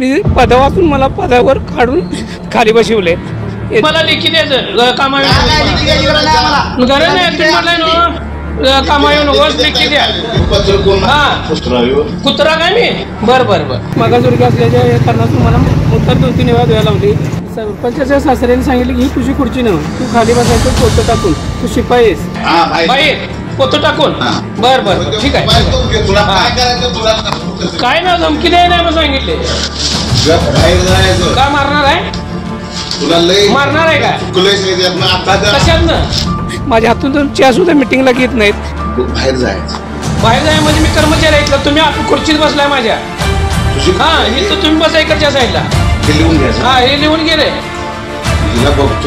मी पदापासून मला पदावर काढून खाली बसवले. मला लेखी द्यायचं कामा गरज नाही तुम्ही म्हटलंय ना कामा येऊ नको लेखी द्या. हा कुत्रा काय मी बरं बरं बरं मागासवर्गीय असल्याच्या कारणातून मला उत्तर 2-3 वेळा द्यायला लावली. सरपंचाच्या सासऱ्याने सांगितलं की ही तुझी खुर्ची न तू खाली बसायचं पोतं टाकून तू शिपाई आहेस. बाई पोतं टाकून बर बर ठीक आहे. काय ना धमकी द्याय नाही मग सांगितले का मारणार आहे मारणार आहे का कशात ना माझ्या हातून चहा सुद्धा मिटिंगला घेत नाहीत. बाहेर जायचं म्हणजे मी कर्मचारी आहे तुम्ही खुर्चीत बसलाय माझ्या. हा हे तर तुम्ही बसा इकडच्या साईडला. हा हे लिहून गेले.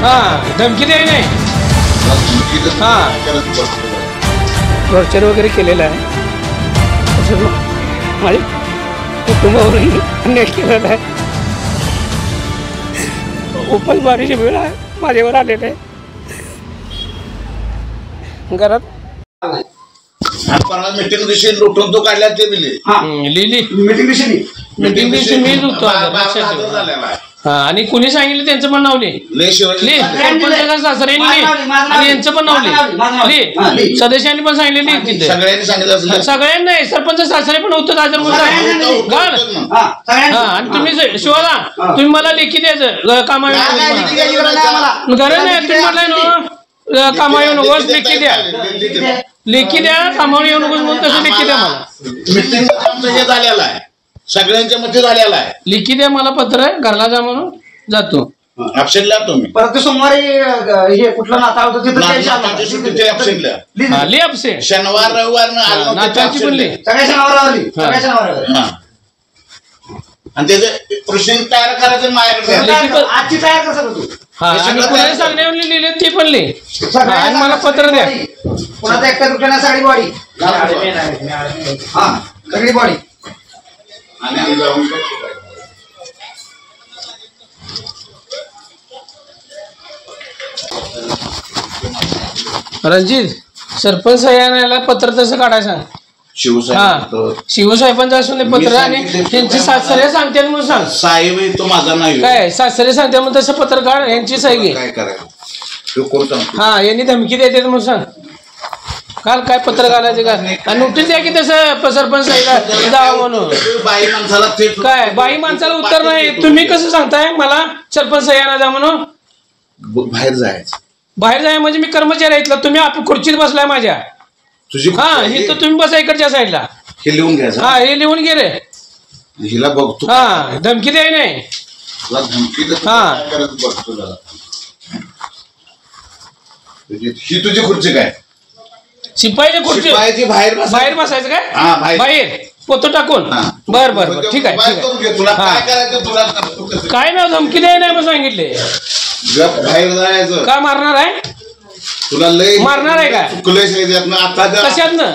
हा धमकी द्याय नाही. हा टॉर्चर वगैरे केलेलं आहे. माझ्या कुटुंबावरही अन्याय केलेला आहे. उपासमारीची वेळ आहे माझ्यावर आलेलं आहे. घरात मीटिंग दिवशी लुटून तो काढल्या ते लिहिली मीटिंग दिवशी मीच होतो. आणि कुणी सांगितलं त्यांचं पण नाव सरपंचाच्या सासऱ्यांनी आणि यांचं पण नाव सदस्यांनी पण सांगितलेली सगळ्यांनी नाही सरपंच सासरे पण होतं आणि तुम्ही शिवाला तुम्ही मला लेखी द्यायचं कामा गरज नाही तुम्ही म्हटलंय ना कामा येऊ नकोस लेखी द्या कामावर येऊ नकोस म्हणून तसं लेखी द्या मला. मीटिंग झालेला आहे सगळ्यांच्या मध्ये झालेला आहे. लिखी द्या मला पत्र घरला जा म्हणून जातो. ॲब्सेंटला तुम्ही परत सोमवारी हे कुठलं नाता होतं तिथं शनिवार रविवार नाताची पण लिहि सगळ्या शनिवार आणि त्याचे प्रोसिजर तयार करायचं माझ्याकडे आजची तयार कसं तू आणि कुणाला सांगण्यावर लिहिले ते पण लिहि आणि मला पत्र द्या. कुणाचा एकटा कुठल्या सगळी बॉडी हा सगळी बॉडी रणजित सरपंच यायला पत्र तसं काढायला सांग. शिवसाहेबांचं असून पत्र आणि त्यांची सासरे सांगते म्हणून सांग. साहेब तो माझा नाही काय सासरे सांगते म्हणून तसं पत्र काढ यांची सही घे. काय करायचं हा यांनी धमकी देते म्हणून सांग. काल काय पत्र घालायचं का आणि नोटीस द्या की तसं सरपंच जावं म्हणून. बाई माणसाला काय बाई माणसाला उत्तर नाही. तुम्ही कसं सांगताय मला सरपंच यायला जा म्हणून. बाहेर जाय म्हणजे मी कर्मचारी आहे इथला तुम्ही खुर्चीत बसलाय माझ्या. तुझी हा हे तर तुम्ही बसा इकडच्या साईडला. हे लिहून घ्यायचं. हा हे लिहून गेले. हिला बघतो हा धमकी द्याय नाही. ही तुझी खुर्ची काय शिपाईची खुर्ची बाहेर बसायचं काय बाहेर पोतं टाकून बर बर ठीक आहे. काय ना धमकी द्याय नाही मग सांगितले बाहेर जायचं का मारणार आहे तुला लय मारणार आहे का कशात ना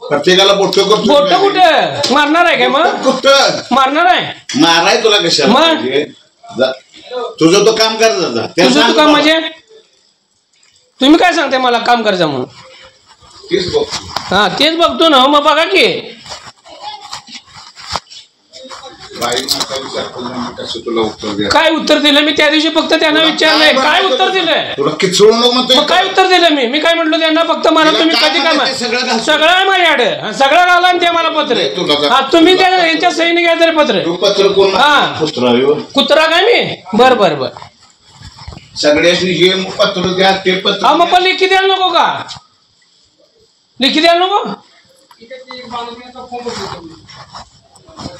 प्रत्येकाला बोट कुठं मारणार आहे काय मग कुठं मारणार आहे माराय तुला कशा मग तुझं तो काम करायचं तुझं तू काम म्हणजे तुम्ही काय सांगते मला काम करायचं म्हणून. हा तेच बघतो ना मग बघा की काय उत्तर दिलं मी त्या दिवशी फक्त त्यांना विचारलंय काय उत्तर दिलंय काय उत्तर दिलं मी काय म्हटलं त्यांना फक्त मला तुम्ही कधी काम सगळं आहे माझ्याकडे सगळं आला आणि ते मला पत्र हा तुम्ही त्या यांच्या सहीने घ्या तरी पत्र हा कुत्रा काय मी बर बर बर सगळ्यांनी हे पत्र द्या ते पत्र हा मग पण लिखी द्यायला नको का लिखी द्यायला नको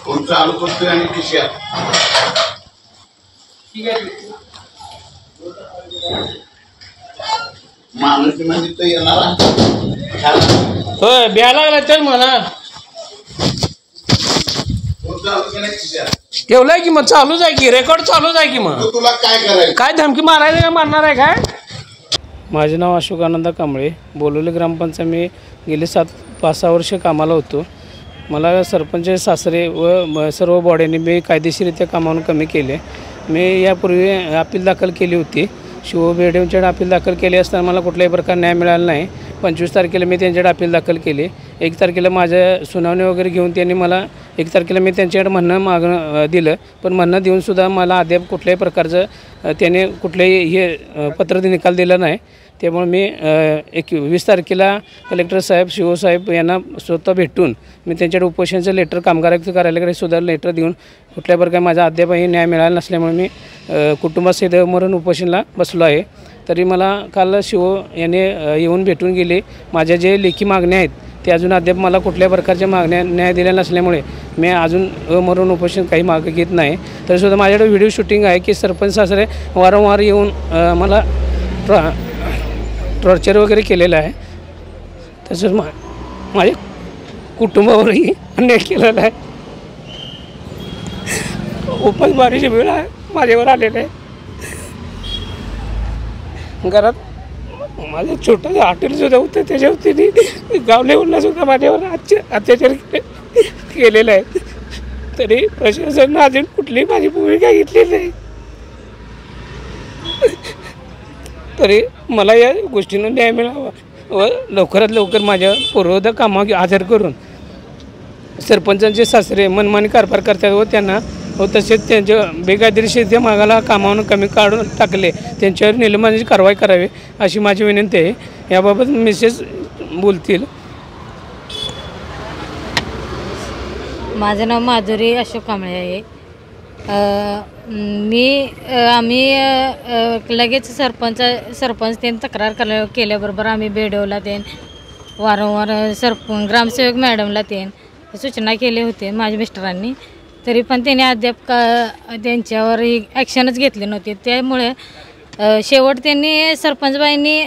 फोन चालू करतोय आणि खिशात माणूस म्हणजे तो येणार होय ब्या लागला तर म्हणा ठेवलाय की मग चालूच आहे की रेकॉर्ड चालूच आहे की मग तुला काय करायचं काय धमकी मारायचं काय मारणार आहे काय. माझे नाव अशोकानंद कांबळे बोलोली ग्रामपंचायत मी गेले 5-6 वर्ष कामाला होतो. मला सरपंच सासरे व सर्व बॉड्यांनी मी कायदेशीरित्या कामावून कमी केले. मी यापूर्वी अपील दाखल केली होती. शिवबेडेंच्याकडे अपील दाखल केले असताना मला कुठल्याही प्रकार न्याय मिळाला नाही. 25 तारखेला मी त्यांच्याकडे अपील दाखल केली. 1 तारखेला माझ्या सुनावणी वगैरे घेऊन त्यांनी मला 1 तारखेला मी त्यांच्याकडे म्हणणं मागणं दिलं, पण म्हणणं देऊनसुद्धा मला अद्याप कुठल्याही प्रकारचं त्याने कुठल्याही हे पत्र निकाल दिला नाही. त्यामुळे मी 21 तारखेला कलेक्टर साहेब, शिव साहेब यांना स्वतः भेटून मी त्यांच्याकडे उपोषणाचं लेटर कामगार आयुक्त कार्यालयाकडे सुद्धा लेटर देऊन कुठल्या प्रकारे माझा अद्यापही न्याय मिळाला नसल्यामुळे मी कुटुंबासहित मरण उपोषणाला बसलो आहे. तरी मला काल शिव यांनी येऊन भेटून गेले. माझ्या जे लेखी मागण्या आहेत ते अजून अद्याप मला कुठल्या प्रकारच्या मागण्या न्याय दिल्या नसल्यामुळे मी अजून अमरण उपोषण काही मागं घेत नाही. तरीसुद्धा माझ्याकडे व्हिडिओ शूटिंग आहे की सरपंच सासरे वारंवार येऊन मला टॉर्चर वगैरे केलेलं आहे. तसंच माझ्या कुटुंबावरही अन्याय केलेला आहे. उपासमारीची वेळ आहे माझ्यावर आलेलं आहे. घरात माझं छोटं हॉटेलसुद्धा होतं, त्याच्यावरती गाव लेवलला सुद्धा माझ्यावर अत्याचार केलेला आहे. तरी प्रशासनानं अजून कुठलीही माझी भूमिका घेतलेली नाही. तरी मला या गोष्टीनं न्याय मिळावा व लवकरात लवकर माझ्या पूर्वोदय कामावर हजर करून सरपंचांचे सासरे मनमानी कारभार करतात व त्यांना व तसेच त्यांच्या बेकायदेशीर त्या मागाला कामावरून कमी काढून टाकले त्यांच्यावर निलंबनाची कारवाई करावी अशी माझी विनंती आहे. याबाबत मिसेस बोलतील. माझं नाव माधुरी अशोक कांबळे आहे. आम्ही लगेच सरपंच त्यांनी तक्रार केल्याबरोबर आम्ही बेडवला वारंवार ग्रामसेवक मॅडमला सूचना केले होते माझ्या मिस्टरांनी. तरी पण त्यांनी अद्याप त्यांच्यावर ॲक्शनच घेतली नव्हती. त्यामुळे शेवट त्यांनी सरपंचबाईंनी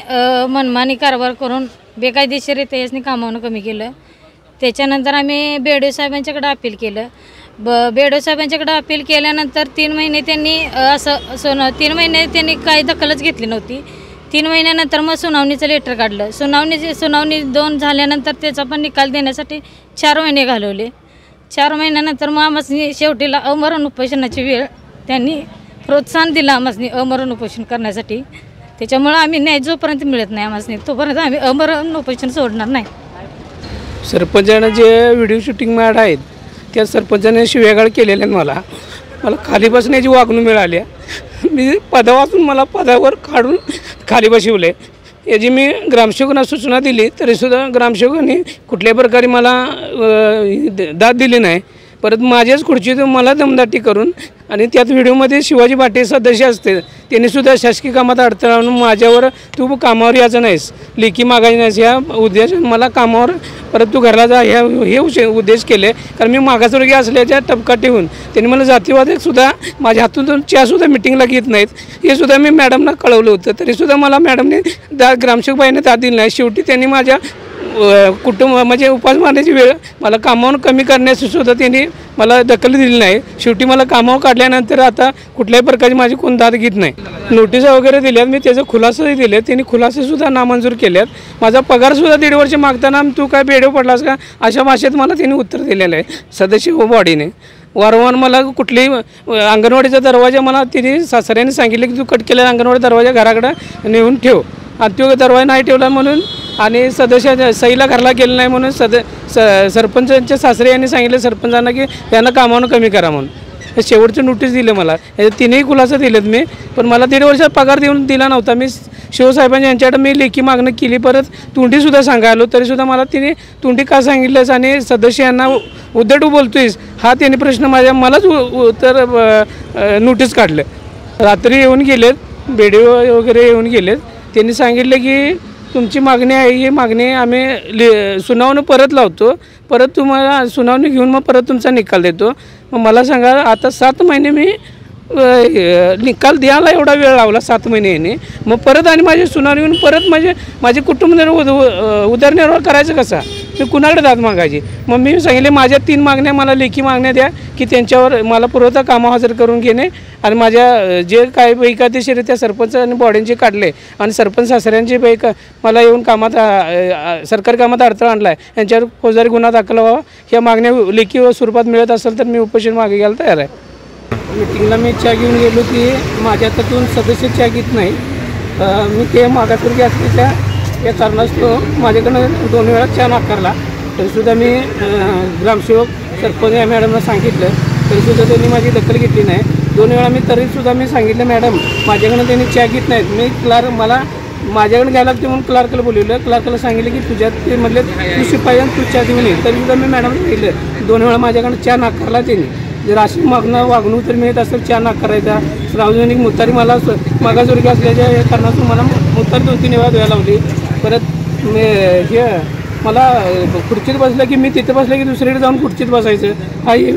मनमानी कारभार करून बेकायदेशीररित्या यासनी कामावून कमी केलं. त्याच्यानंतर आम्ही बेडे साहेबांच्याकडे अपील केलं. बेडे साहेबांच्याकडे अपील केल्यानंतर 3 महिने त्यांनी 3 महिने त्यांनी काही दखलच घेतली नव्हती. 3 महिन्यानंतर मग सुनावणीचं लेटर काढलं. सुनावणी 2 झाल्यानंतर त्याचा पण निकाल देण्यासाठी 4 महिने घालवले. 4 महिन्यानंतर मग आम्हाला शेवटीला अमरण उपोषणाची वेळ त्यांनी प्रोत्साहन दिलं आम्हाला अमरण उपोषण करण्यासाठी. त्याच्यामुळं आम्ही न्याय जोपर्यंत मिळत नाही आम्हाला तोपर्यंत आम्ही अमरण उपोषण सोडणार नाही. सरपंचानं जे व्हिडिओ शूटिंग मॅड आहेत त्या सरपंचाने शिव्यागाळ केलेल्या मला खाली बसण्याची वागणूक मिळाली. मी पदावातून मला पदावर काढून खाली बसवले. याची मी ग्रामसेवकांना सूचना दिली तरीसुद्धा ग्रामसेवकांनी कुठल्याही प्रकारे मला दाद दिली नाही. परत माझ्याच खुर्चीतून मला दमदाटी करून आणि त्यात व्हिडिओमध्ये शिवाजी भाटे सदस्य असते त्यांनीसुद्धा शासकीय कामात अडथळा आणून माझ्यावर तू कामावर यायचं नाहीस, लेखी मागायची नाहीस ह्या उद्देश मला कामावर परत तू घरला जा हे उद्देश केले. कारण मी मागासवर्गीय असल्याच्या टपकात ठेवून त्यांनी मला जातीवादीसुद्धा माझ्या हातून चहासुद्धा मिटिंगला घेत नाहीत हे सुद्धा मी मॅडमना कळवलं होतं. तरीसुद्धा मला मॅडमने ग्रामसेवकबाईने दाद दिली नाही. शेवटी त्यांनी माझ्या म्हणजे उपास मारण्याची वेळ मला कामावर कमी करण्याची सुद्धा त्यांनी मला दखल दिली नाही. शेवटी मला कामावर काढल्यानंतर आता कुठल्याही प्रकारची माझी कोण दाद घेत नाही. नोटिसा वगैरे दिल्यात, मी त्याचं खुलासाही दिले, त्यांनी खुलासेसुद्धा नामंजूर केल्यात. माझा पगारसुद्धा 1.5 वर्ष मागताना तू काय बेडव पडलास का अशा भाषेत मला त्यांनी उत्तर दिलेलं आहे सदस्य बॉडीने. वारंवार मला कुठलीही अंगणवाडीचा दरवाजा मला तिने सासऱ्याने सांगितलं की तू कट केलेला अंगणवाडी दरवाजा घराकडं नेऊन ठेव आणि तो दरवाजा नाही ठेवला म्हणून आणि सदस्य सहीला घरला गेलं नाही म्हणून सरपंचांच्या सासरे यांनी सांगितलं सरपंचांना की त्यांना कामावून कमी करा म्हणून. हे शेवटचं नोटीस दिलं मला. हे 3ही खुलासा दिलेत मी, पण मला 1.5 वर्षात पगार देऊन दिला नव्हता. मी शिवसाहेबांच्या यांच्याकडे मी लेखी मागणं केली, परत तोंडीसुद्धा सांगायलो तरीसुद्धा मला तिने तोंडी का सांगितलंस आणि सदस्य यांना उद्धट बोलतोयस हा त्यांनी प्रश्न मलाच उत्तर नोटीस काढलं. रात्री येऊन गेलेत, व्हिडिओ वगैरे येऊन गेलेत. त्यांनी सांगितलं की तुमची मागणी आहे, ही मागणी आम्ही सुनावणी परत लावतो, परत तुम्हाला सुनावणी घेऊन मग परत तुमचा निकाल देतो. मग मला सांगा आता 7 महिने मी निकाल द्यायला एवढा वेळ लावला 7 महिने यांनी, मग परत आणि माझी सुनावणी घेऊन परत माझे कुटुंब उदरनिर्वाह करायचं कसा, मी कुणाकडे दाद मागायची. मग मी सांगितले माझ्या 3 मागण्या मला लेखी मागण्या द्या की त्यांच्यावर मला पुरवठा कामं हजर करून घेणे आणि माझ्या जे काय बेकायदेशीररित्या सरपंच आणि बॉडींचे काढले आणि सरपंच सासऱ्यांचे मला येऊन कामात सरकारी कामात अडथळा आणला आहे यांच्यावर फौजदारी गुन्हा दाखल व्हावा. ह्या मागण्या लेखी स्वरूपात मिळत असेल तर मी उपोषण मागे घ्यायला तयार आहे. मीटिंगला मी चहा घेऊन गेलो की माझ्या हातातून सदस्य चहा घेत नाही. मी ते मागासवर्गीय असल्याच्या या कारणास्तव माझ्याकडनं 2 वेळा चहा नाकारला. तरीसुद्धा मी ग्रामसेवक सरपंच या मॅडमला सांगितलं, तरीसुद्धा त्यांनी माझी दखल घेतली नाही. 2 वेळा तरीसुद्धा मी सांगितलं मॅडम माझ्याकडनं त्यांनी चहा घेत नाहीत. मी मला माझ्याकडे घ्यायला लागते म्हणून क्लार्कला बोलवलं. क्लार्कला सांगितलं की तुझ्यात ते म्हटले तू शिपाई आणि तू चहा देऊन ये. तरीसुद्धा मी मॅडम सांगितलं. 2 वेळा माझ्याकडनं चहा नाकारला त्यांनी. जर अशी वागणूक तर मिळत असेल चहा नाकारायचा. सार्वजनिक मुतारी मला मागासवर्गीय असल्याच्या कारणातून मला मुतारी 2-3 वेळा द्यायला लावली. परत हे मला खुर्चीत बसलं की मी तिथं बसलं की दुसरीकडे जाऊन खुर्चीत बसायचं.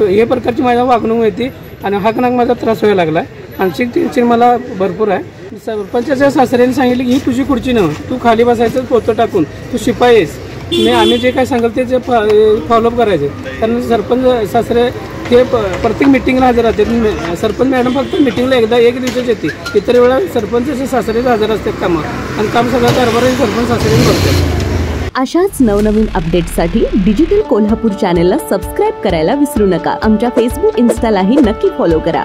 हे प्रकारची माझ्या वागणूक होती आणि हाकनाक माझा त्रास व्हायला लागला. मानसिक टेन्शन मला भरपूर आहे. सरपंचाच्या सासऱ्याने सांगितलं की ही तुझी खुर्ची नव्हे, तू खाली बसायचं पोतं टाकून, तू शिपाई आहेस. आम्ही जे काय सांगाल ते फॉलोअप करायचे. कारण सरपंच सासरे ते प्रत्येक मिटिंगला हजर राहतात. सरपंच मॅडम फक्त मिटिंगला एक दिवसाच येते. इतर वेळा सरपंच सासरेच हजर असतात कामात आणि काम सगळं कारभार सरपंच सासरेच करतात. अशाच नवनवीन अपडेट्ससाठी डिजिटल कोल्हापूर चॅनेलला सबस्क्राईब करायला विसरू नका. आमच्या फेसबुक, इन्स्टालाही नक्की फॉलो करा.